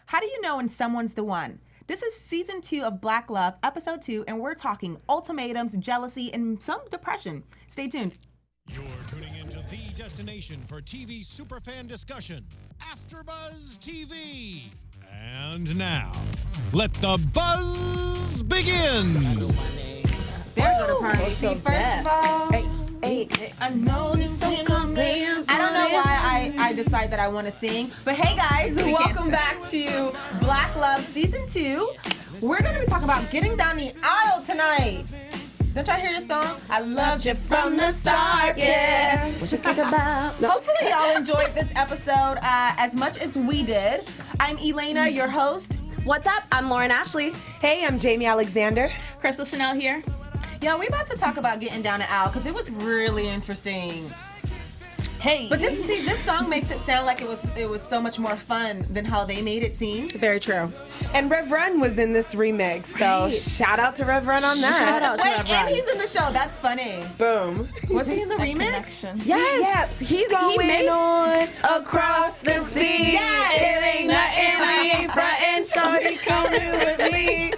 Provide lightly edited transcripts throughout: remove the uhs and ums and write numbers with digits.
How do you know when someone's the one? This is season 2 of Black Love, episode 2, and we're talking ultimatums, jealousy, and some depression. Stay tuned. You're tuning into the destination for TV superfan discussion, AFTERBUZZ TV. And now, let the buzz begin. There go the party. See, first of all, I know this song coming. I don't know why I decide that I want to sing, but hey guys, welcome back to Black Love Season 2. We're going to be talking about getting down the aisle tonight. Don't y'all hear this song? I loved you from the start, yeah. What you think about? No. Hopefully y'all enjoyed this episode as much as we did. I'm Elayna, your host. What's up? I'm Lauren Ashley. Hey, I'm Jaimi Alexander. Crystal Chanal here. Yeah, we about to talk about getting down the aisle because it was really interesting. Hey. But this song makes it sound like it was so much more fun than how they made it seem. Very true. And Rev Run was in this remix, so shout out to Rev Run on that. Shout out to Wait, Rev and Run. he's in the show. That's funny. Boom. Was he in the remix? Connection. Yes. He made on across the sea. Yes. It ain't nothing, we ain't frontin', shorty coming with me.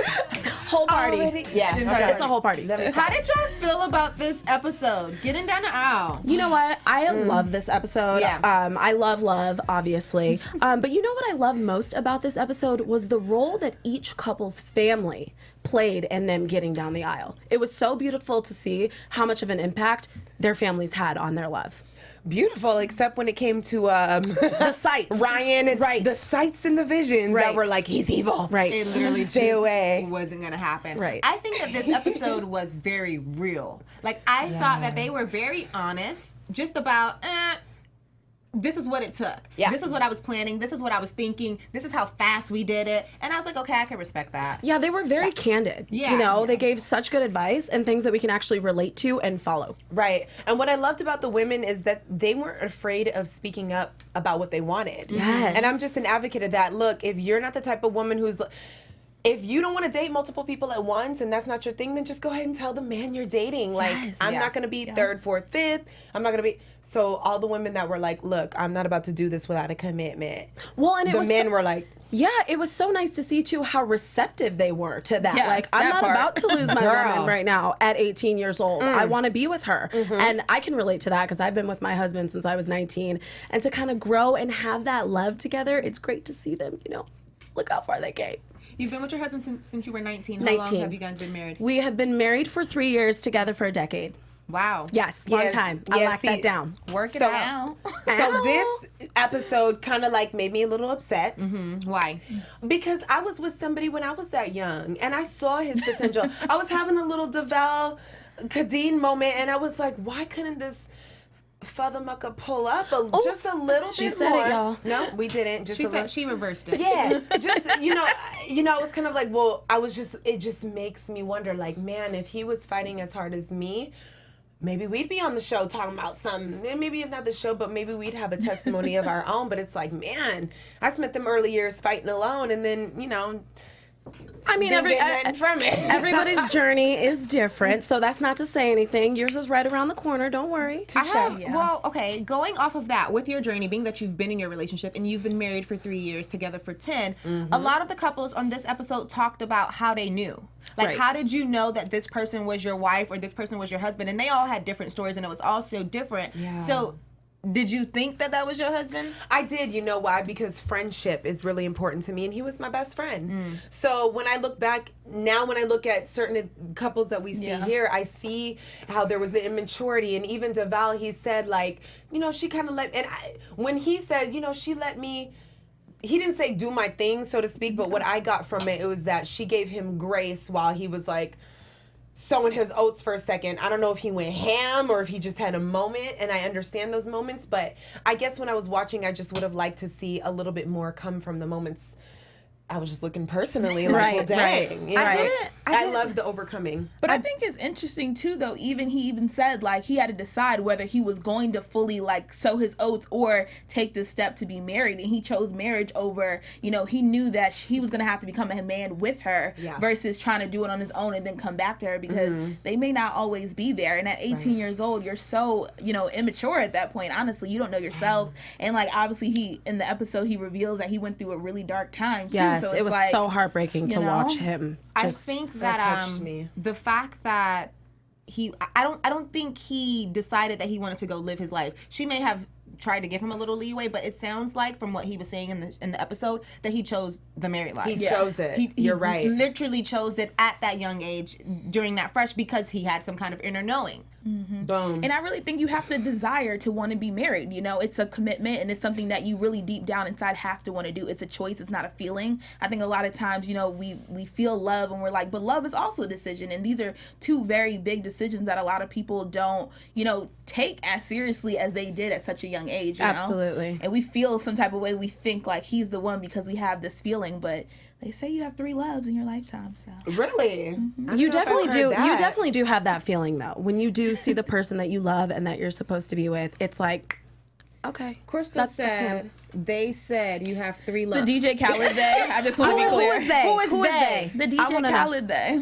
whole party. Yeah, It's a whole party. How did y'all feel about this episode? Getting down the aisle. You know what? I love this episode. Yeah. I love love, obviously. But you know what I love most about this episode was the role that each couple's family played in them getting down the aisle. It was so beautiful to see how much of an impact their families had on their love. Beautiful, except when it came to The sights. Ryan and Right. the sights and the visions that Right. were like, he's evil. Right. It literally Stay just away. wasn't gonna happen. Right. I think that this episode was very real. Like I thought that they were very honest, just about this is what it took. Yeah. This is what I was planning. This is what I was thinking. This is how fast we did it. And I was like, okay, I can respect that. Yeah, they were very candid. Yeah. You know, Yeah. they gave such good advice and things that we can actually relate to and follow. Right. And what I loved about the women is that they weren't afraid of speaking up about what they wanted. Yes. And I'm just an advocate of that. Look, if you're not the type of woman who's... If you don't want to date multiple people at once and that's not your thing, then just go ahead and tell the man you're dating. Like, Yes. I'm Yeah. not going to be third, fourth, fifth. I'm not going to be... So all the women that were like, look, I'm not about to do this without a commitment. Well, and it The was men were like... Yeah, it was so nice to see too how receptive they were to that. Yes, like, I'm that not part. about to lose my Girl. woman right now at 18 years old. I want to be with her. And I can relate to that because I've been with my husband since I was 19. And to kind of grow and have that love together, it's great to see them, you know, look how far they came. You've been with your husband since you were 19. How 19. long have you guys been married? We have been married for 3 years, together for a decade. Wow. Yes, long Yes, time. I yeah, locked see, that down. Work it So- out. So this episode kind of like made me a little upset. Why? Because I was with somebody when I was that young, and I saw his potential. I was having a little DeVon Kadeen moment, and I was like, why couldn't this father mucker pull up just a little she bit said more? it, y'all. No, we didn't. Just She a little. said she reversed it. Yeah, just I was kind of like, well, it just makes me wonder, like, man, if he was fighting as hard as me, maybe we'd be on the show talking about something. Maybe if not the show, but maybe we'd have a testimony of our own. But it's like, man, I spent them early years fighting alone, and then I mean, didn't get nothing from it. everybody's journey is different, so that's not to say anything. Yours is right around the corner. Don't worry. I have, well, okay, going off of that, with your journey, being that you've been in your relationship and you've been married for 3 years, together for 10, a lot of the couples on this episode talked about how they knew. Like, Right. how did you know that this person was your wife or this person was your husband? And they all had different stories and it was all so different. Yeah. So, did you think that was your husband? I did. You know why? Because friendship is really important to me, and he was my best friend. So when I look back, now when I look at certain couples that we see here, I see how there was the immaturity. And even DeVon, he said, like, she kind of let, and when he said, she let me, he didn't say do my thing, so to speak, but what I got from it was that she gave him grace while he was like, sowing his oats for a second. I don't know if he went ham or if he just had a moment, and I understand those moments, but I guess when I was watching, I just would have liked to see a little bit more come from the moments I was just looking personally, like, well, dang. You know? I love the overcoming. But I think it's interesting, too, though, he even said, like, he had to decide whether he was going to fully, like, sow his oats or take this step to be married. And he chose marriage over, you know, he knew that he was going to have to become a man with her versus trying to do it on his own and then come back to her because they may not always be there. And at 18 years old, you're so, you know, immature at that point. Honestly, you don't know yourself. And, like, obviously, in the episode, he reviels that he went through a really dark time, too. Yes, so it was like, so heartbreaking to watch him. I think that the fact that I don't think he decided that he wanted to go live his life. She may have tried to give him a little leeway, but it sounds like from what he was saying in the episode that he chose the married life. He chose it. You're right. He literally chose it at that young age during that fresh because he had some kind of inner knowing. Boom. And I really think you have to desire to want to be married. You know, it's a commitment and it's something that you really deep down inside have to want to do. It's a choice. It's not a feeling. I think a lot of times, you know, we feel love and we're like, but love is also a decision. And these are two very big decisions that a lot of people don't, you know, take as seriously as they did at such a young age. You Absolutely. know? And we feel some type of way. We think like he's the one because we have this feeling, but they say you have 3 loves in your lifetime. So really, you definitely do. You definitely do have that feeling though. When you do see the person that you love and that you're supposed to be with, it's like, okay. Crystal said they said you have 3 loves. The DJ Khaled they. I just want to be clear. Who is they? Who is they? The DJ Khaled they.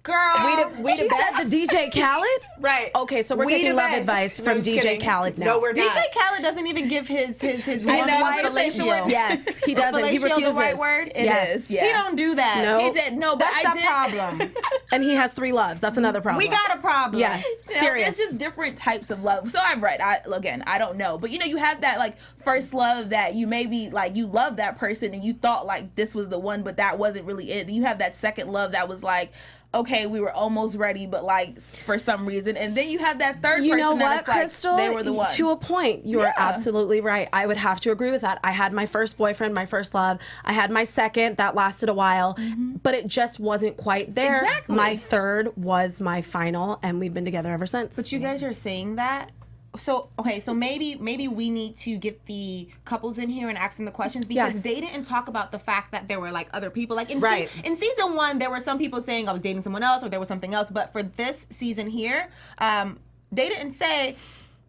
Girl, she said the DJ Khaled? Right. Okay, so we're taking love advice from DJ Khaled now. No, we're not. DJ Khaled doesn't even give his wife fellatio. Yes, he doesn't. He refuses. The right word? Yes. He don't do that. No. He did. No, but that's the problem. And he has 3 loves. That's another problem. We got a problem. Yes. You know, Serious. There's just different types of love. So I'm right. I don't know. But, you know, you have that, like, first love that you maybe, like, you love that person and you thought, like, this was the one, but that wasn't really it. Then you have that second love that was, like, okay, we were almost ready, but like for some reason, and then you have that third person. You know that what, it's like, Crystal? they were the one. To a point, you are absolutely right. I would have to agree with that. I had my first boyfriend, my first love. I had my second, that lasted a while, but it just wasn't quite there. Exactly. My third was my final, and we've been together ever since. But you guys are saying that. So okay, so maybe we need to get the couples in here and ask them the questions because they didn't talk about the fact that there were like other people. Like in season 1, there were some people saying I was dating someone else or there was something else. But for this season here, they didn't say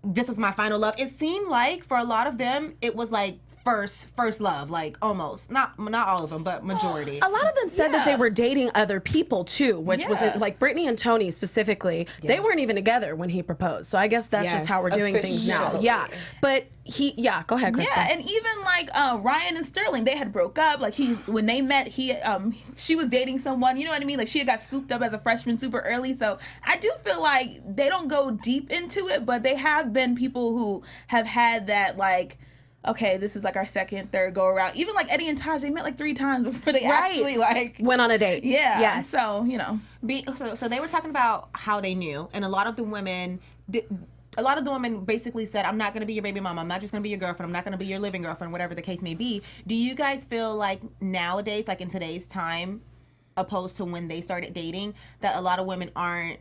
this was my final love. It seemed like for a lot of them, it was like first love, like almost not all of them, but majority. A lot of them said that they were dating other people too, which was like Brittany and Tony specifically. They weren't even together when he proposed, so I guess that's just how we're doing things now. Yeah, but go ahead, Kristen. Yeah, and even like Ryan and Sterling, they had broke up. Like when they met, she was dating someone. You know what I mean? Like she had got scooped up as a freshman super early. So I do feel like they don't go deep into it, but they have been people who have had that like, okay, this is like our second, third go around. Even like Eddie and Taj, they met like 3 times before they actually like went on a date. Yeah. Yes. So, you know. So they were talking about how they knew, and a lot of the women basically said, I'm not going to be your baby mama. I'm not just going to be your girlfriend. I'm not going to be your living girlfriend, whatever the case may be. Do you guys feel like nowadays, like in today's time, opposed to when they started dating, that a lot of women aren't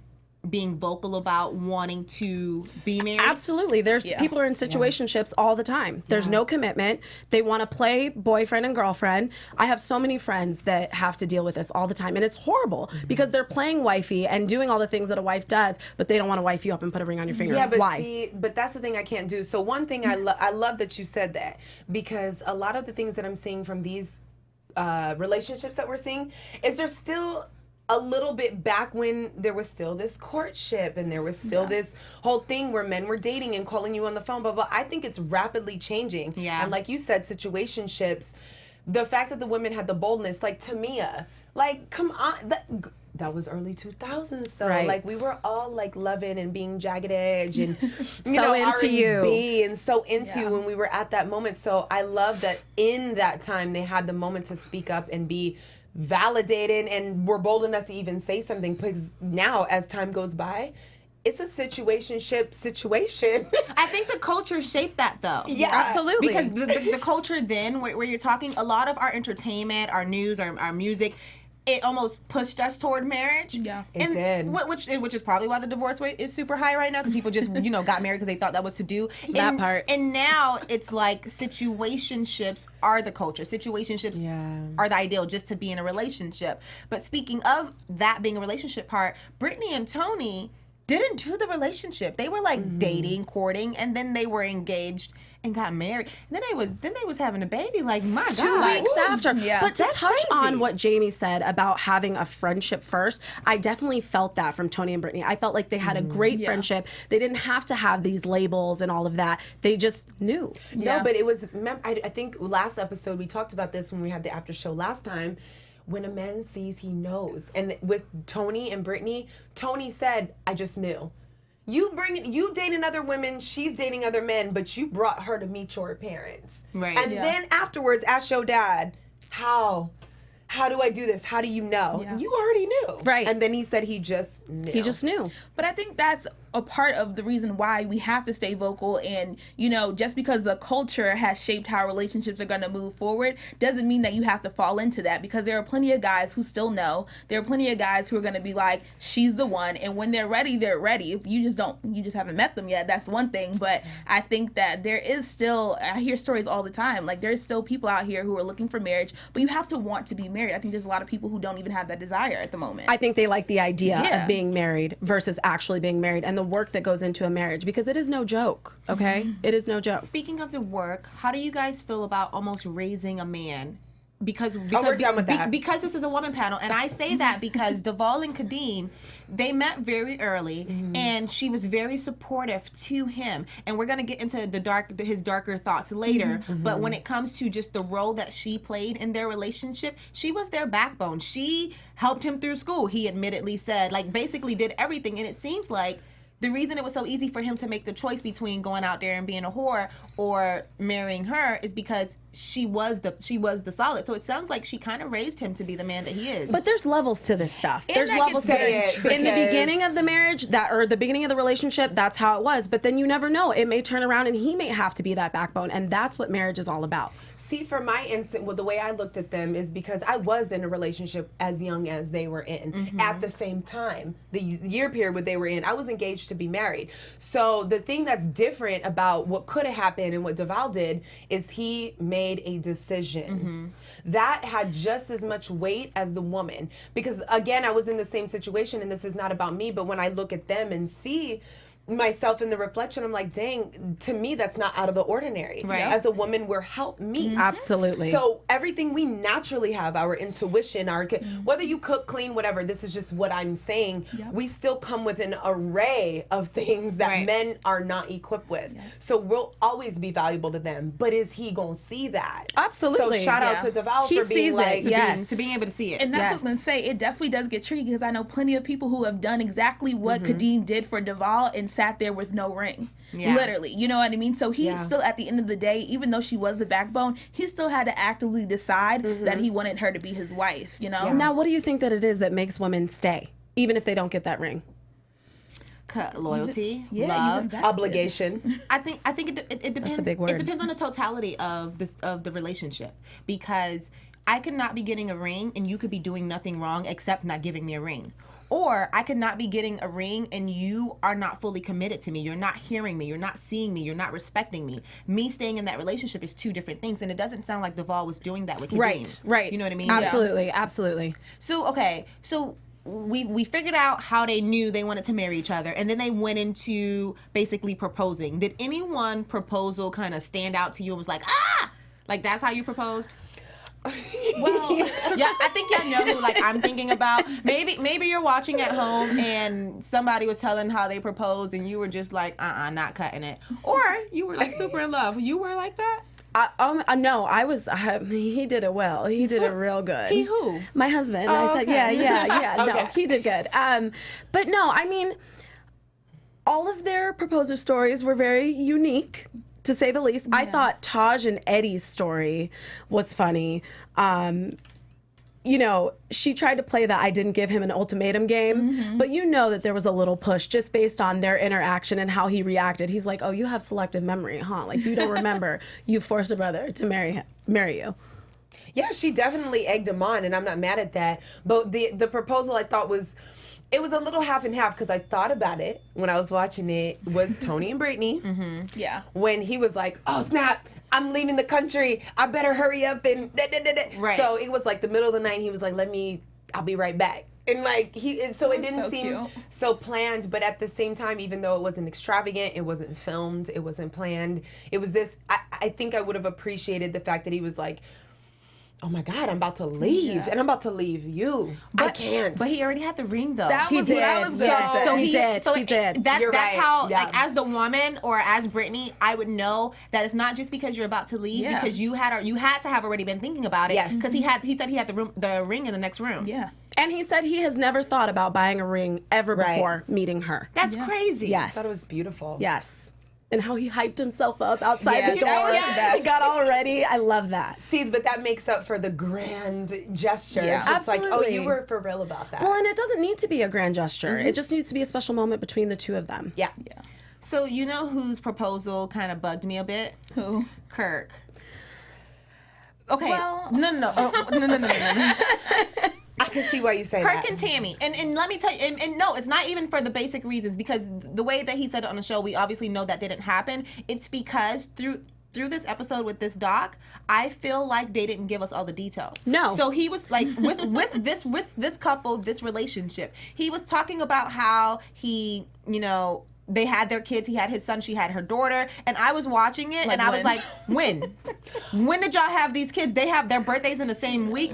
being vocal about wanting to be married? Absolutely. There's people are in situationships all the time. There's no commitment. They want to play boyfriend and girlfriend. I have so many friends that have to deal with this all the time, and it's horrible because they're playing wifey and doing all the things that a wife does, but they don't want to wife you up and put a ring on your finger. Yeah, but why? But that's the thing I can't do. So one thing I love that you said that, because a lot of the things that I'm seeing from these relationships that we're seeing is there's still a little bit back when there was still this courtship and there was still this whole thing where men were dating and calling you on the phone, blah, blah. I think it's rapidly changing. Yeah. And like you said, situationships, the fact that the women had the boldness, like Tamia, like, come on, that was early 2000s though. Right. Like we were all like loving and being jagged edge and you so know, into R&B and so into you when we were at that moment. So I love that in that time they had the moment to speak up and be validated and were bold enough to even say something, because now as time goes by, it's a situationship situation. I think the culture shaped that though. Yeah, absolutely. Because the culture then, where you're talking, a lot of our entertainment, our news, our music, it almost pushed us toward marriage. Yeah. It did. Which is probably why the divorce rate is super high right now, because people just, got married because they thought that was to do. That part. And now it's like situationships are the culture. Situationships are the ideal, just to be in a relationship. But speaking of that being a relationship part, Brittany and Tony didn't do the relationship. They were like dating, courting, and then they were engaged and got married. And then they was having a baby. Like, my God. 2 weeks after. Yeah. But to That's touch crazy. on what Jaimi said about having a friendship first, I definitely felt that from Tony and Brittany. I felt like they had a great friendship. They didn't have to have these labels and all of that. They just knew. No, but it was, I think last episode we talked about this when we had the after show last time. When a man sees, he knows. And with Tony and Brittany, Tony said, I just knew. You dating other women, she's dating other men, but you brought her to meet your parents. Right. And then afterwards, ask your dad, how do I do this? How do you know? Yeah. You already knew. Right. And then he said he just knew. He just knew. But I think that's a part of the reason why we have to stay vocal. And, just because the culture has shaped how relationships are going to move forward doesn't mean that you have to fall into that, because there are plenty of guys who still know. There are plenty of guys who are going to be like, she's the one. And when they're ready, they're ready. If you just haven't met them yet, that's one thing. But I think that there is still, I hear stories all the time, like there's still people out here who are looking for marriage, but you have to want to be married. I think there's a lot of people who don't even have that desire at the moment. I think they like the idea Yeah. of being married versus actually being married, and the work that goes into a marriage, because it is no joke, okay? It is no joke. Speaking of the work, how do you guys feel about almost raising a man? Because we're done with that. Because this is a woman panel, and I say that because DeVon and Kadeem, they met very early, and she was very supportive to him. And we're gonna get into his darker thoughts later. But when it comes to just the role that she played in their relationship, she was their backbone. She helped him through school. He admittedly said, like, basically did everything, and it seems like the reason it was so easy for him to make the choice between going out there and being a whore or marrying her is because she was the solid. So it sounds like she kind of raised him to be the man that he is. But there's levels to this stuff. There's I levels to can say this. it In the because- beginning of the marriage, or the beginning of the relationship, that's how it was. But then you never know. It may turn around and he may have to be that backbone. And that's what marriage is all about. See, for my instance, the way I looked at them is because I was in a relationship as young as they were in. At the same time, the year period they were in, I was engaged to be married. So the thing that's different about what could have happened and what DeVon did is he made a decision. That had just as much weight as the woman. Because, again, I was in the same situation, and this is not about me, but when I look at them and see myself in the reflection, I'm like, dang, to me that's not out of the ordinary. Right. As a woman, we're help me. Absolutely. So everything we naturally have, our intuition, whether you cook, clean, whatever, this is just what I'm saying, we still come with an array of things that men are not equipped with. So we'll always be valuable to them, but is he gonna see that? Absolutely. So shout out to DeVon He for being sees like, it, yes. to being able to see it. And that's what I was going to say. It definitely does get tricky, because I know plenty of people who have done exactly what Kadeem did for DeVon and sat there with no ring. Yeah. Literally. You know what I mean? So he still, at the end of the day, even though she was the backbone, he still had to actively decide that he wanted her to be his wife, you know? Now, what do you think that it is that makes women stay, even if they don't get that ring? Loyalty, Yeah, love, you invested. obligation. I think it depends. That's a big word. It depends on the totality of the relationship, because I could not be getting a ring and you could be doing nothing wrong except not giving me a ring. Or I could not be getting a ring and you are not fully committed to me. You're not hearing me. You're not seeing me. You're not respecting me. Me staying in that relationship is two different things. And it doesn't sound like DeVon was doing that with Kadeem. Right. You know what I mean? Absolutely, absolutely. So, okay. So we figured out how they knew they wanted to marry each other. And then they went into basically proposing. Did anyone proposal kind of stand out to you and was like, ah! Like, that's how you proposed? Well, yeah, I think y'all know who like I'm thinking about. Maybe you're watching at home and somebody was telling how they proposed and you were just like, not cutting it. Or you were like super in love. You were like that? No, I was. He did it well. He did it real good. He who? My husband. Oh, I said, okay. yeah. No, Okay. he did good. But no, I mean, all of their proposal stories were very unique, to say the least. I thought Taj and Eddie's story was funny. You know, she tried to play the I didn't give him an ultimatum game, but you know that there was a little push just based on their interaction and how he reacted. He's like, oh, you have selective memory, huh? Like, you don't remember you forced a brother to marry you. Yeah, she definitely egged him on, and I'm not mad at that. But the proposal I thought was, it was a little half and half because I thought about it when I was watching it, was Tony and Brittany. Mm-hmm. Yeah. When he was like, oh, snap, I'm leaving the country. I better hurry up and Right. So it was like the middle of the night. He was like, I'll be right back. And like so it didn't seem so planned, but at the same time, even though it wasn't extravagant, it wasn't filmed, it wasn't planned. It was this. I think I would have appreciated the fact that he was like, oh my God, I'm about to leave, and I'm about to leave you. I can't. But he already had the ring, though. That was what I was Yes. So he did. That's right. how, Yeah. like, as the woman or as Brittany, I would know that it's not just because you're about to leave, because you had to have already been thinking about it. Yes. Because he said he had the ring in the next room. Yeah. And he said he has never thought about buying a ring ever before meeting her. That's crazy. Yes. I thought it was beautiful. Yes. And how he hyped himself up outside the door. that was He got all ready. I love that. See, but that makes up for the grand gesture. Yeah. It's just like, oh, Absolutely. you were for real about that. Well, and it doesn't need to be a grand gesture. It just needs to be a special moment between the two of them. Yeah. So you know whose proposal kind of bugged me a bit? Who? Kirk. Okay. Well- No. I can see why you say Kirk that. and Tammy, and let me tell you, and no, it's not even for the basic reasons, because the way that he said it on the show, we obviously know that didn't happen. It's because through this episode with this doc, I feel like they didn't give us all the details. No. So he was like, with this couple, this relationship, he was talking about how he, they had their kids. He had his son. She had her daughter. And I was watching it, and I was like, when? When did y'all have these kids? They have their birthdays in the same week.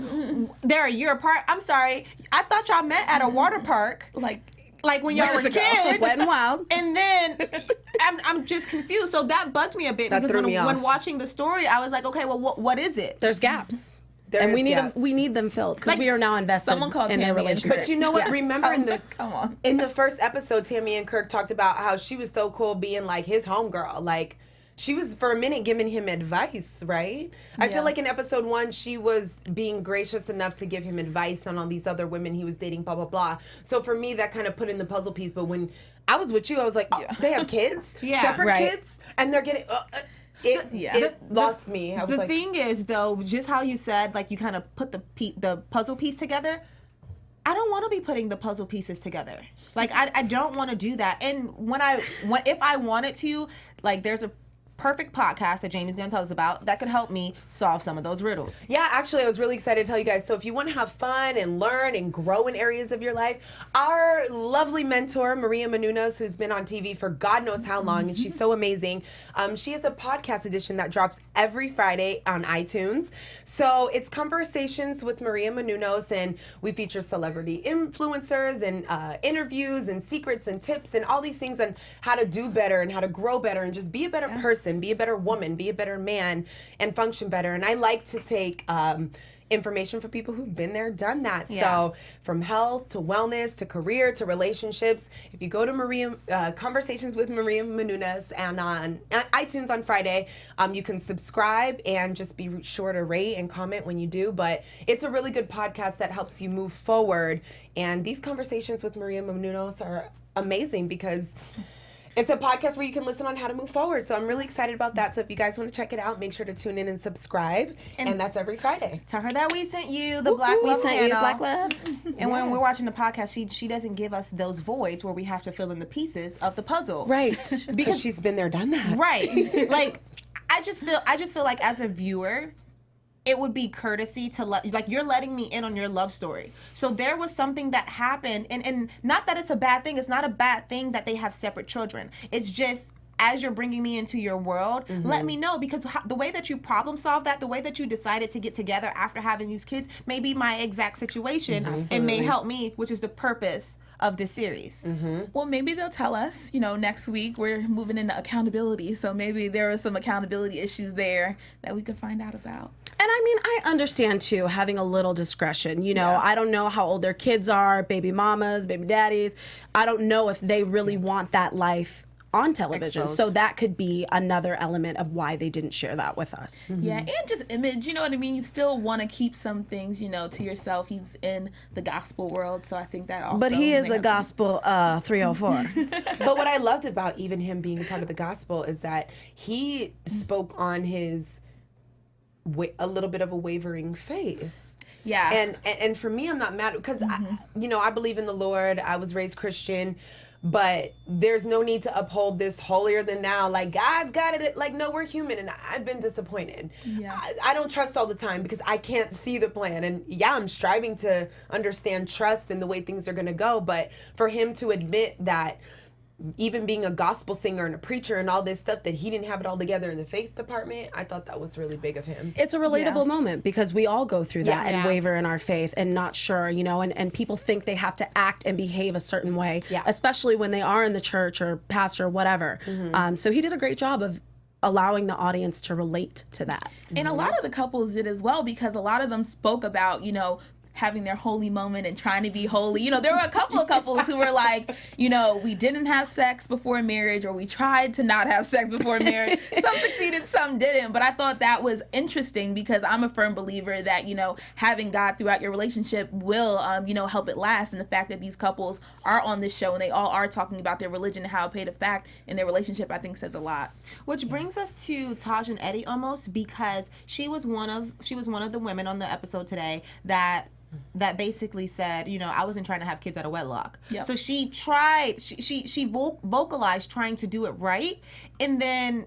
They're a year apart. I'm sorry. I thought y'all met at a water park. Like when y'all were kids. Wet and wild. And then I'm just confused. So that bugged me a bit, That because threw me off. when watching the story, I was like, okay, well, what is it? There's gaps. There and is we need gaps. them. We need them filled because we are now invested Someone called in their Tammy and relationship. But you know what? Yes. Remember Come on. in the first episode, Tammy and Kirk talked about how she was so cool being like his homegirl. Like, she was for a minute giving him advice, right? I feel like in episode 1, she was being gracious enough to give him advice on all these other women he was dating, blah, blah, blah. So for me, that kind of put in the puzzle piece. But when I was with you, I was like, oh, they have kids? Separate Right. kids? And they're getting... It lost me. I was The like, thing is, though, just how you said, like, you kind of put the puzzle piece together. I don't want to be putting the puzzle pieces together. Like, I don't want to do that. And if I wanted to, like, there's a perfect podcast that Jaimi's going to tell us about that could help me solve some of those riddles. yeah, actually, I was really excited to tell you guys. So if you want to have fun and learn and grow in areas of your life, our lovely mentor, Maria Menounos, who's been on TV for God knows how long, and she's so amazing, she has a podcast edition that drops every Friday on iTunes. So it's Conversations with Maria Menounos, and we feature celebrity influencers and interviews and secrets and tips and all these things on how to do better and how to grow better and just be a better person, be a better woman, be a better man, and function better. And I like to take information from people who've been there, done that. Yeah. So from health to wellness to career to relationships, if you go to Conversations with Maria Menounos and on iTunes on Friday, you can subscribe and just be sure to rate and comment when you do. But it's a really good podcast that helps you move forward. And these Conversations with Maria Menounos are amazing because it's a podcast where you can listen on how to move forward. So I'm really excited about that. So if you guys want to check it out, make sure to tune in and subscribe. And that's every Friday. Tell her that we sent you the Black Love sent you panel. Black Love. And when we're watching the podcast, she doesn't give us those voids where we have to fill in the pieces of the puzzle. Right. Because she's been there, done that. Right. Like, I just feel like as a viewer, it would be courtesy to like you're letting me in on your love story. So there was something that happened, and not that it's a bad thing. It's not a bad thing that they have separate children. It's just, as you're bringing me into your world, let me know, because the way that you problem solve that, the way that you decided to get together after having these kids may be my exact situation and may help me, which is the purpose of this series. Well, maybe they'll tell us, next week we're moving into accountability. So maybe there are some accountability issues there that we could find out about. And I mean, I understand too, having a little discretion. I don't know how old their kids are, baby mamas, baby daddies. I don't know if they really want that life on television. Exposed. So that could be another element of why they didn't share that with us. Yeah, and just image, you know what I mean? You still want to keep some things, to yourself. He's in the gospel world, so I think that also... But he is may a have gospel 304. But what I loved about even him being a part of the gospel is that he spoke on his a little bit of a wavering faith. Yeah. And for me, I'm not mad because, I believe in the Lord. I was raised Christian. But there's no need to uphold this holier than thou. Like, God's got it. Like, no, we're human. And I've been disappointed. Yeah. I don't trust all the time because I can't see the plan. And yeah, I'm striving to understand trust and the way things are going to go. But for him to admit that even being a gospel singer and a preacher and all this stuff, that he didn't have it all together in the faith department, I thought that was really big of him. It's a relatable moment because we all go through that and waver in our faith and not sure, and people think they have to act and behave a certain way, especially when they are in the church or pastor or whatever. So he did a great job of allowing the audience to relate to that. And a lot of the couples did as well, because a lot of them spoke about, having their holy moment and trying to be holy. There were a couple of couples who were like, we didn't have sex before marriage, or we tried to not have sex before marriage. Some succeeded, some didn't. But I thought that was interesting because I'm a firm believer that, having God throughout your relationship will, help it last. And the fact that these couples are on this show and they all are talking about their religion and how it played a fact in their relationship, I think says a lot. Which brings us to Taj and Eddie almost, because she was one of the women on the episode today that basically said, I wasn't trying to have kids out of wedlock. Yep. So she tried, she vocalized trying to do it right, and then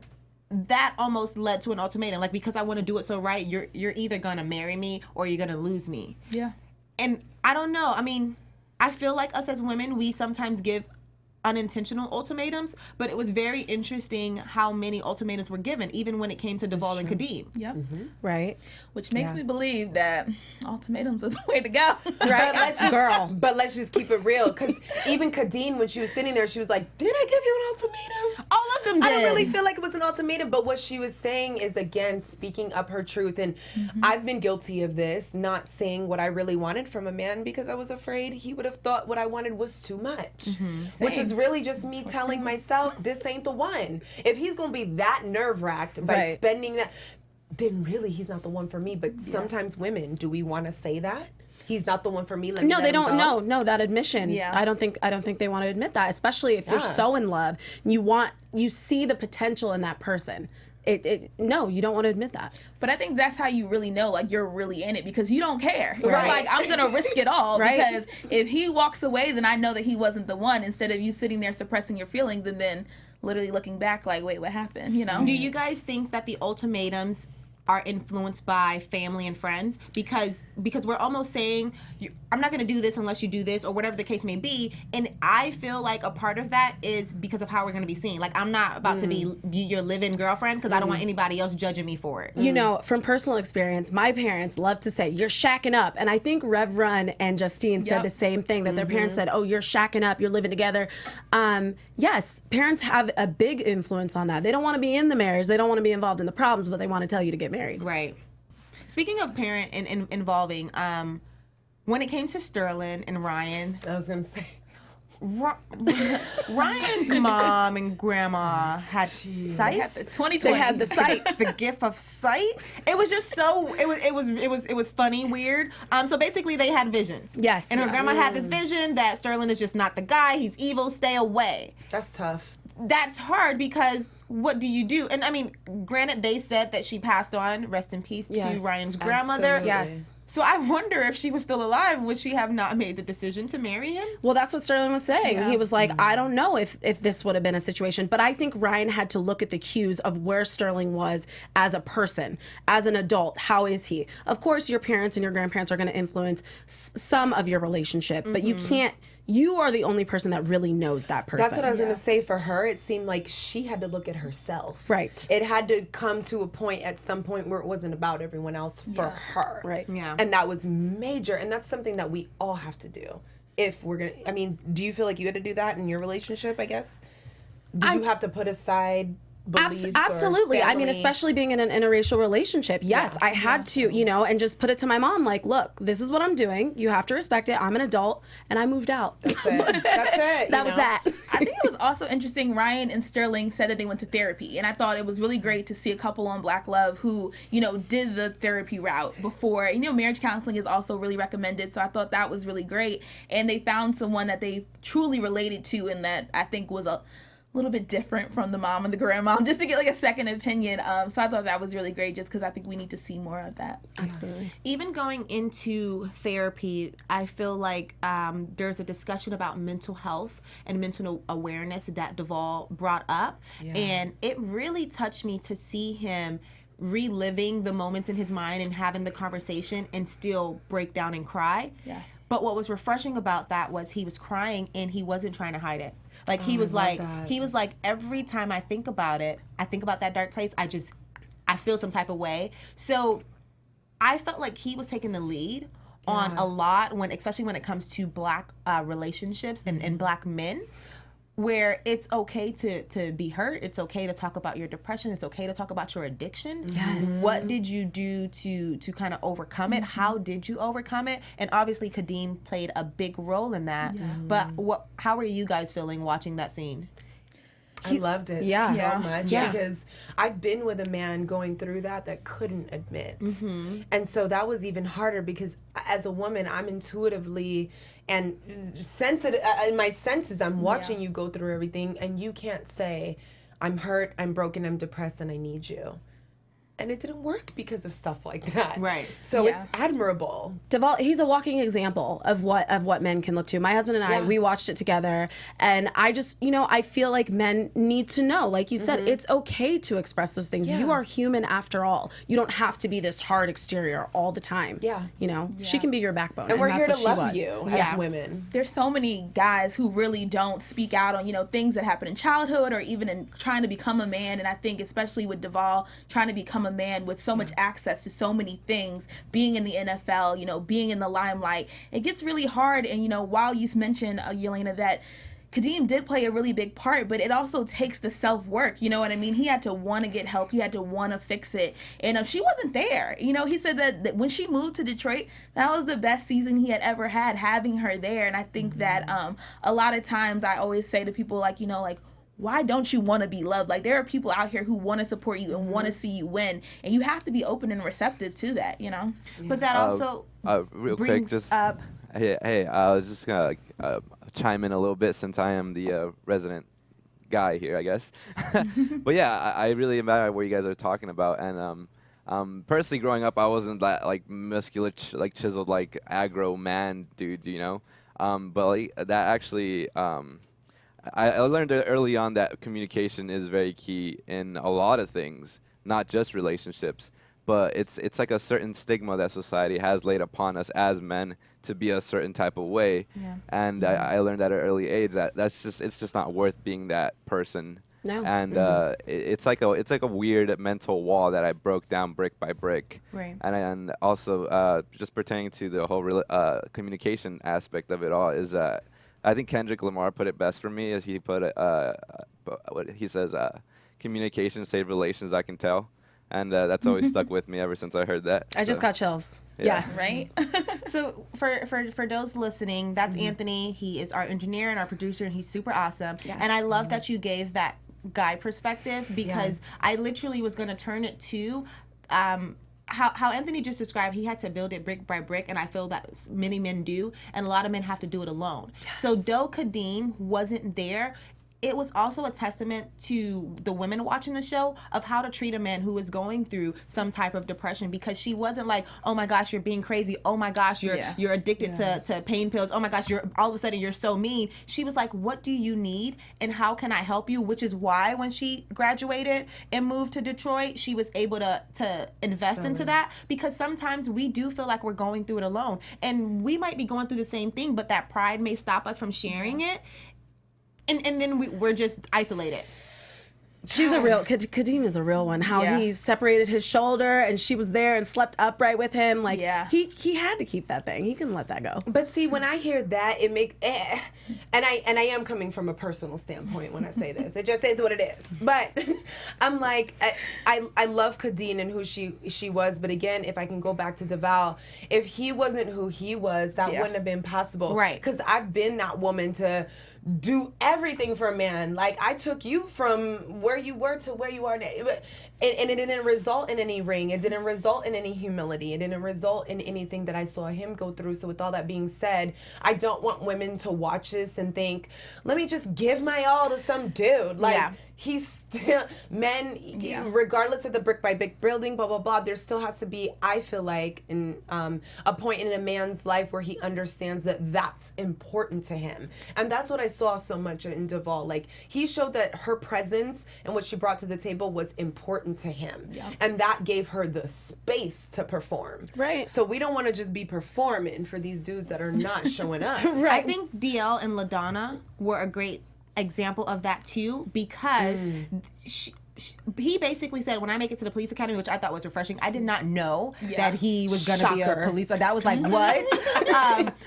that almost led to an ultimatum. Like, because I want to do it so right, you're either gonna marry me or you're gonna lose me. Yeah. And I don't know. I mean, I feel like us as women, we sometimes give unintentional ultimatums, but it was very interesting how many ultimatums were given, even when it came to DeVon and Kadeem. Yep. Right. Which makes me believe that ultimatums are the way to go. Right. But let's just keep it real, because even Kadeem, when she was sitting there, she was like, did I give you an ultimatum? All of them did. I don't really feel like it was an ultimatum, but what she was saying is, again, speaking up her truth. And I've been guilty of this, not saying what I really wanted from a man because I was afraid he would have thought what I wanted was too much, which is really just me telling myself this ain't the one. If he's gonna be that nerve-wracked by spending that, then really he's not the one for me. But sometimes women, do we want to say that he's not the one for me? No, they don't. No, that admission. Yeah. I don't think they want to admit that, especially if you're so in love. You see the potential in that person. No, you don't want to admit that. But I think that's how you really know, like, you're really in it, because you don't care. Right. You're like, I'm going to risk it all. Because if he walks away, then I know that he wasn't the one, instead of you sitting there suppressing your feelings and then literally looking back like, wait, what happened? Do you guys think that the ultimatums are influenced by family and friends? Because we're almost saying, I'm not going to do this unless you do this, or whatever the case may be. And I feel like a part of that is because of how we're going to be seen. Like, I'm not about to be your live-in girlfriend because I don't want anybody else judging me for it. From personal experience, my parents love to say, you're shacking up. And I think Rev Run and Justine said the same thing, that their parents said, oh, you're shacking up, you're living together. Yes, parents have a big influence on that. They don't want to be in the marriage. They don't want to be involved in the problems, but they want to tell you to get married. Right. Speaking of parent and involving, when it came to Sterling and Ryan, I was gonna say, Ryan's mom and grandma had sight. 2020. They had the sight, the gift of sight. It was just so. It was funny, weird. So basically, they had visions. Yes. And her grandma had this vision that Sterling is just not the guy. He's evil. Stay away. That's tough. That's hard, because what do you do? And I mean, granted, they said that she passed on, rest in peace, to Ryan's grandmother. Absolutely. Yes. So I wonder if she was still alive, would she have not made the decision to marry him? Well, that's what Sterling was saying. Yeah. He was like, I don't know if this would have been a situation, but I think Ryan had to look at the cues of where Sterling was as a person, as an adult. How is he? Of course, your parents and your grandparents are going to influence some of your relationship, but you can't. You are the only person that really knows that person. That's what I was going to say. For her, it seemed like she had to look at herself. Right. It had to come to a point at some point where it wasn't about everyone else for her. Right. Yeah. And that was major. And that's something that we all have to do. If we're going to, I mean, do you feel like you had to do that in your relationship, I guess? Did you have to put aside beliefs? Absolutely. I mean, especially being in an interracial relationship. Yes, I had to, and just put it to my mom, like, look, this is what I'm doing. You have to respect it. I'm an adult, and I moved out. That's it. That's it. That was that. I think it was also interesting. Ryan and Sterling said that they went to therapy, and I thought it was really great to see a couple on Black Love who, did the therapy route before. Marriage counseling is also really recommended, so I thought that was really great. And they found someone that they truly related to, and that I think was a little bit different from the mom and the grandmom, just to get like a second opinion. So I thought that was really great, just because I think we need to see more of that. Absolutely. Even going into therapy, I feel like there's a discussion about mental health and mental awareness that DeVon brought up. Yeah. And it really touched me to see him reliving the moments in his mind and having the conversation and still break down and cry. Yeah. But what was refreshing about that was he was crying and he wasn't trying to hide it. Like he was like, every time I think about it, I think about that dark place, I feel some type of way. So I felt like he was taking the lead on a lot, especially when it comes to Black relationships and Black men, where it's okay to be hurt. It's okay to talk about your depression. It's okay to talk about your addiction. Yes. What did you do to kind of overcome it? How did you overcome it? And obviously Kadeem played a big role in that. Yeah. But how are you guys feeling watching that scene? I loved it so much because I've been with a man going through that couldn't admit. And so that was even harder because as a woman, I'm intuitively and sensitive in my senses. I'm watching you go through everything and you can't say, I'm hurt, I'm broken, I'm depressed, and I need you. And it didn't work because of stuff like that. Right. So it's admirable. DeVon, he's a walking example of what men can look to. My husband and I, we watched it together, and I just, I feel like men need to know, like you said, it's okay to express those things. You are human after all. You don't have to be this hard exterior all the time. She can be your backbone. And we're here to love you as women. There's so many guys who really don't speak out on, things that happen in childhood or even in trying to become a man. And I think especially with DeVon trying to become a man with so much access to so many things, being in the NFL, being in the limelight, it gets really hard. And, while you mentioned, Elayna, that Kadeem did play a really big part, but it also takes the self-work, you know what I mean? He had to want to get help. He had to want to fix it. And she wasn't there. He said that when she moved to Detroit, that was the best season he had ever had, having her there. And I think that a lot of times I always say to people, why don't you want to be loved? Like, there are people out here who want to support you and want to see you win, and you have to be open and receptive to that, But that also real brings quick, just up... Hey, I was just going to chime in a little bit since I am the resident guy here, I guess. But yeah, I really admire what you guys are talking about. And personally, growing up, I wasn't that, muscular, chiseled, aggro man dude, But, that actually... I learned early on that communication is very key in a lot of things, not just relationships. But it's like a certain stigma that society has laid upon us as men to be a certain type of way. Yeah. And I learned at an early age that it's just not worth being that person. No. And it's like a weird mental wall that I broke down brick by brick. Right. And also just pertaining to the whole communication aspect of it all is that. I think Kendrick Lamar put it best for me as he put it, what he says, communication save relations, I can tell. And that's always stuck with me ever since I heard that. I just got chills. Yeah. Yes. Right? So for those listening, that's Anthony. He is our engineer and our producer, and he's super awesome. Yes. And I love that you gave that guy perspective because I literally was going to turn it to... How Anthony just described, he had to build it brick by brick, and I feel that many men do, and a lot of men have to do it alone. Yes. So though Kadeem wasn't there, it was also a testament to the women watching the show of how to treat a man who is going through some type of depression, because she wasn't like, oh my gosh, you're being crazy. Oh my gosh, you're addicted to pain pills. Oh my gosh, you're all of a sudden you're so mean. She was like, what do you need and how can I help you? Which is why when she graduated and moved to Detroit, she was able to invest into that, because sometimes we do feel like we're going through it alone, and we might be going through the same thing, but that pride may stop us from sharing it. And then we're just isolated. She's a real, Kadeem is a real one. How he separated his shoulder and she was there and slept upright with him. He had to keep that thing. He couldn't let that go. But see, when I hear that, it makes, and I am coming from a personal standpoint when I say this. It just is what it is. But I'm like, I love Kadeem and who she was. But again, if I can go back to DeVon, if he wasn't who he was, that wouldn't have been possible. Right. Because I've been that woman to do everything for a man. Like, I took you from where you were to where you are now. And it didn't result in any ring. It didn't result in any humility. It didn't result in anything that I saw him go through. So with all that being said, I don't want women to watch this and think, let me just give my all to some dude. Like, he's still, men, regardless of the brick by brick building, blah, blah, blah, there still has to be, I feel like, a point in a man's life where he understands that that's important to him. And that's what I saw so much in DeVon. Like, he showed that her presence and what she brought to the table was important to him. And that gave her the space to perform. Right. So we don't want to just be performing for these dudes that are not showing up. I think DL and LaDonna were a great example of that too, because he basically said, when I make it to the police academy, which I thought was refreshing, I did not know that he was going to be a police. That was like, what?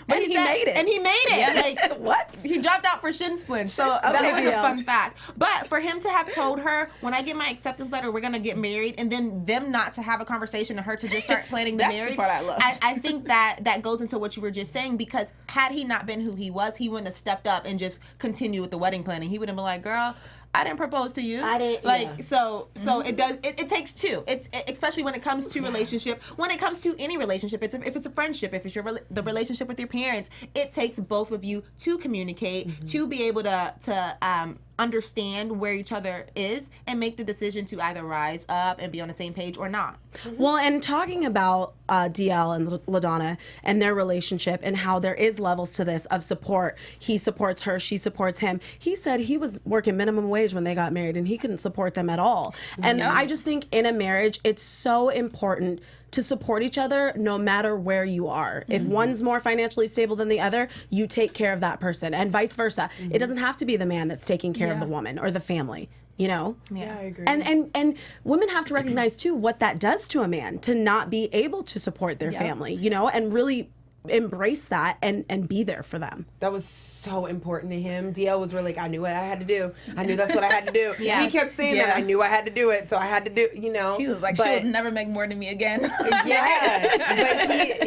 But he made it. And he made it. Like, what? He dropped out for shin splints. So that was a fun fact. But for him to have told her, when I get my acceptance letter, we're going to get married, and then them not to have a conversation and her to just start planning the marriage. That's the part I loved. I think that goes into what you were just saying, because had he not been who he was, he wouldn't have stepped up and just continued with the wedding planning. He would have been like, girl, I didn't propose to you. I didn't. Like, so it does. It takes two. It's especially when it comes to relationship. When it comes to any relationship, if it's a friendship, if it's the relationship with your parents, it takes both of you to communicate, to be able to understand where each other is and make the decision to either rise up and be on the same page or not. Well, and talking about DL and LaDonna and their relationship and how there is levels to this of support. He supports her, she supports him. He said he was working minimum wage when they got married and he couldn't support them at all. And I just think in a marriage, it's so important to support each other no matter where you are. If one's more financially stable than the other, you take care of that person, and vice versa. It doesn't have to be the man that's taking care of the woman or the family, you know? Yeah, I agree. And women have to recognize too what that does to a man to not be able to support their family, you know, and really embrace that and be there for them. That was so important to him. DL was really like, I knew what I had to do. I knew that's what I had to do. He kept saying that. I knew I had to do it, so I had to do, you know. He was like, she'll never make more than me again. But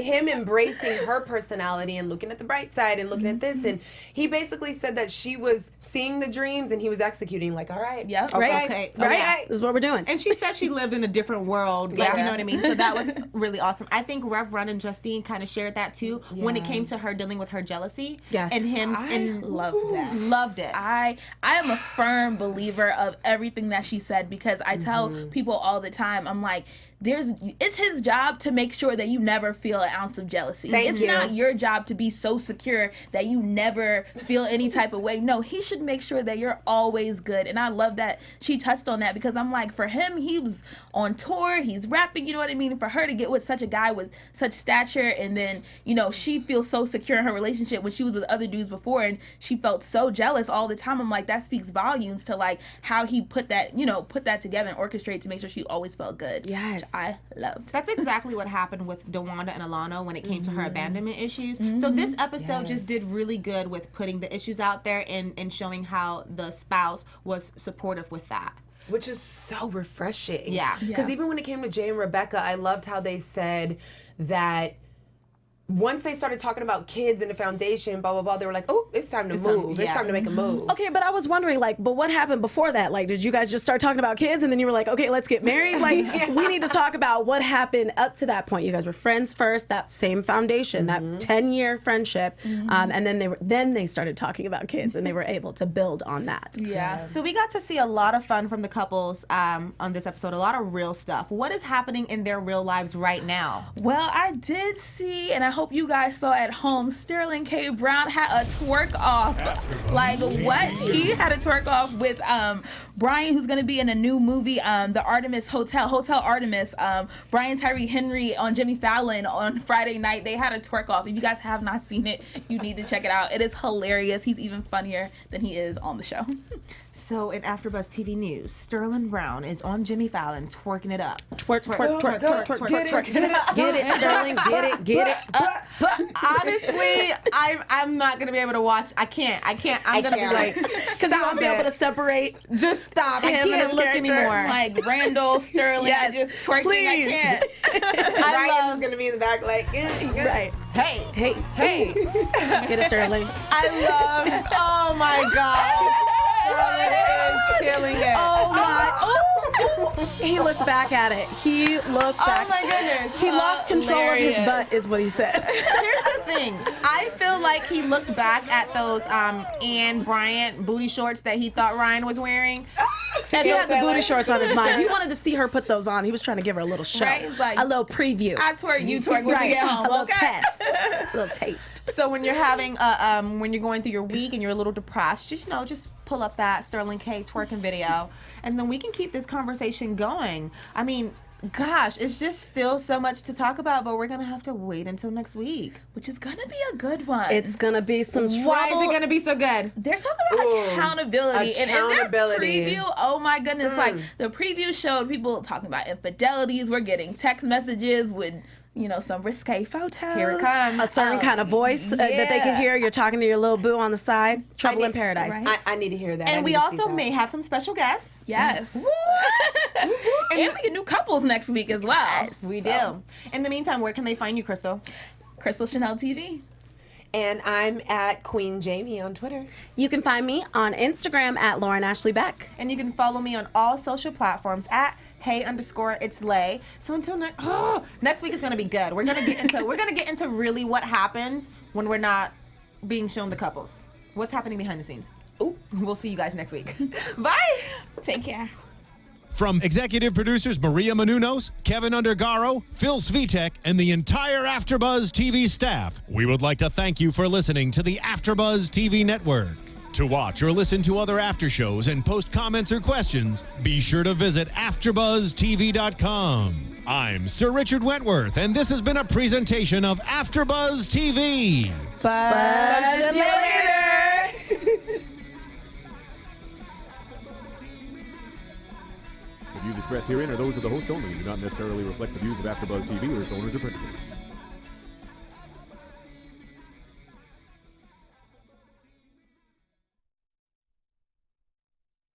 him embracing her personality and looking at the bright side and looking at this, and he basically said that she was seeing the dreams and he was executing, like, all right. Right. This is what we're doing. And she said she lived in a different world. Like, you know what I mean? So that was really awesome. I think Rev Run and Justine kind of shared that too. When it came to her dealing with her jealousy, and him, and love that. Loved it. I am a firm believer of everything that she said, because I tell people all the time, I'm like, it's his job to make sure that you never feel an ounce of jealousy. It's not your job to be so secure that you never feel any type of way. No, he should make sure that you're always good. And I love that she touched on that, because I'm like, for him, he was on tour, he's rapping, you know what I mean? For her to get with such a guy with such stature, and then, you know, she feels so secure in her relationship when she was with other dudes before, and she felt so jealous all the time. I'm like, that speaks volumes to like how he put that together and orchestrated to make sure she always felt good. Yes. I loved. That's exactly what happened with DeWanda and Alana when it came to her abandonment issues. So this episode just did really good with putting the issues out there and showing how the spouse was supportive with that. Which is so refreshing. Yeah. Because even when it came to Jay and Rebecca, I loved how they said that once they started talking about kids in the foundation, blah, blah, blah, they were like, oh, it's time to move. It's time to make a move. Okay, but I was wondering, like, but what happened before that? Like, did you guys just start talking about kids and then you were like, okay, let's get married? Like, we need to talk about what happened up to that point. You guys were friends first, that same foundation, that 10-year friendship, and then they started talking about kids, and they were able to build on that. Yeah. So we got to see a lot of fun from the couples on this episode, a lot of real stuff. What is happening in their real lives right now? Well, I did see, and I hope you guys saw at home, Sterling K. Brown had a twerk off. Like, what? He had a twerk off with Brian, who's going to be in a new movie, the Artemis Hotel Artemis. Brian Tyree Henry on Jimmy Fallon on Friday night. They had a twerk off. If you guys have not seen it, you need to check it out. It is hilarious. He's even funnier than he is on the show. So in AfterBuzz TV news, Sterling Brown is on Jimmy Fallon twerking it up. Twerk. Get it, Sterling. Get it up. Honestly, I'm not gonna be able to watch. I can't. I'm gonna be like, because you won't be able to separate. Just stop. I can't look anymore. Like Randall, Sterling, I just twerking. Please. I can't. Ryan's gonna be in the back like, Right. Hey. Get it, Sterling. I love. Oh my God. Sterling is killing it. Oh my. He looked back at it. He looked back. Oh my goodness. He lost control of his butt, is what he said. Here's the thing. I feel like he looked back at those Ann Bryant booty shorts that he thought Ryan was wearing. And he had the booty shorts on his mind. He wanted to see her put those on. He was trying to give her a little show, Right, it's like, a little preview. I twerk, you twerk when we get home. A little Okay? test, a little taste. So when you're having when you're going through your week and you're a little depressed, just pull up that Sterling K twerking video, and then we can keep this conversation going. I mean, gosh, it's just still so much to talk about, but we're gonna have to wait until next week, Which is gonna be a good one. It's gonna be some trouble. Why is it gonna be so good? They're talking about accountability. And in their preview, oh my goodness, like the preview showed people talking about infidelities. We're getting text messages with, some risque photos. Here it comes. A certain kind of voice that they can hear. You're talking to your little boo on the side. Trouble in paradise. Right. I need to hear that. And we also may have some special guests. Yes. And we get new couples next week as well. We do. In the meantime, where can they find you, Crystal? Crystal Chanal TV. And I'm at Queen Jaimi on Twitter. You can find me on Instagram at Lauren Ashley Beck. And you can follow me on all social platforms at hey_it's_lay. So until next week is gonna be good. We're gonna get into really what happens when we're not being shown the couples. What's happening behind the scenes. Ooh, we'll see you guys next week. Bye. Take care. From executive producers Maria Menounos, Kevin Undergaro, Phil Svitek, and the entire AfterBuzz TV staff, we would like to thank you for listening to the AfterBuzz TV network. To watch or listen to other after shows and post comments or questions, be sure to visit AfterBuzzTV.com. I'm Sir Richard Wentworth, and this has been a presentation of AfterBuzz TV. Buzz you later. The views expressed herein are those of the hosts only and do not necessarily reflect the views of AfterBuzz TV or its owners or principals.